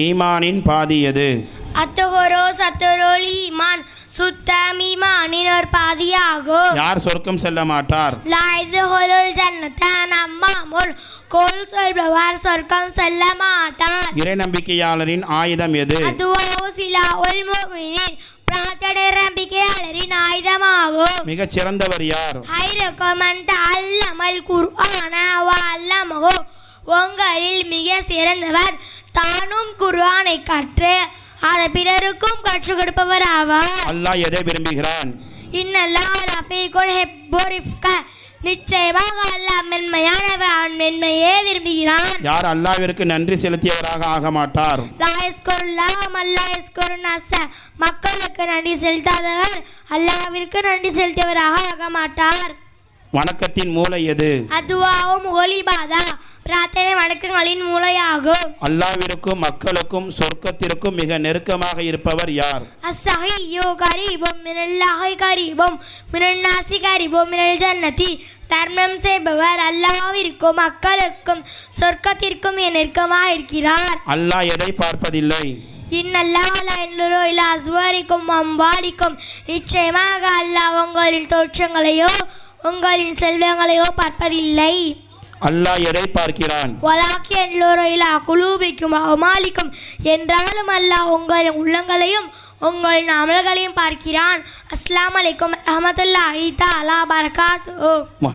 ஈமானின் பாதி எது? அத்தகோரோ சத்தரோல் ஈமான் சுத்தம் ஈமானின் ஒரு பாதியாகும். யார் சொர்க்கம் செல்ல மாட்டார்? லாய்துஹுலுல் ஜன்னத நம்மாமுல் கோல் சொல்பவர் சொர்க்கம் செல்ல மாட்டார். இறை நம்பிக்கையாளரின் ஆயுதம் எது? அதுவாவு சிலாஉல் முஃமினீன் பிரார்த்தனை நம்பிக்கையாளரின் ஆயுதமாகும். மிகச் சிறந்தவர் யார்? ஹைரக்கும் மன் தஅல்லமல் குர்ஆன வ அல்லமஹு உங்களில் மிக சிறந்தவர் தானும் குர்ஆனை கற்று அதை பிறருக்கும் கற்றுக் கொடுப்பவர் ஆவார். அல்லாஹ் எதை விரும்புகிறான்? இன்னல்லாஹ லஃபீகுல் ஹிப்பு ரிஃப்க நிச்சயமாக அல்லாஹ் மென்மையானவன், மென்மையே விரும்புகிறான். யார் அல்லாஹ்விற்கு நன்றி செலுத்தியவராக ஆக மாட்டார்? லா யஸ்குருல்லாஹ மன் லா யஸ்குருன் நாஸ மக்களுக்கு நன்றி செலுத்தாதவர் அல்லாஹ்விற்கு நன்றி செலுத்தியவராக ஆக மாட்டார். வணக்கத்தின் மூளை எது? அதுவாவும் ஒலிபாதா பிரார்த்தனை வணக்கங்களின் மூளையாகும். அல்லாஹ்விற்கும் மக்களுக்கும் சொர்க்கத்திற்கும் மிக நெருக்கமாக இருப்பவர் யார்? அஸ்ஸஹிய்யு கரீபும் மினல்லாஹி கரீபும் மினன் நாஸி கரீபும் மினல் ஜன்னதி தர்மம் செய்பவர் அல்லாஹ்விற்கும் மக்களுக்கும் சொர்க்கத்திற்கும் நெருக்கமாக இருக்கிறார். அல்லாஹ் எதை பார்ப்பதில்லை? இன்னல்லாஹ லா யன்துரு இலா அஸ்வாரிக்கும் அம்வாலிக்கும் நிச்சயமாக அல்லாஹ் உங்களின் தோற்றங்களையோ உங்களின் செல்வங்களையோ பார்ப்பதில்லை. அல்லாஹ் எதை பார்க்கிறான்? வலாக்கி யன்துரு இலா குலூபிக்கும் அமாலிக்கும் என்றாலும் அல்லாஹ் உங்களின் உள்ளங்களையும் உங்களின் அமல்களையும் பார்க்கிறான். அஸ்ஸலாமு அலைக்கும் வரஹ்மத்துல்லாஹி தஆலா பரகாத்துஹு.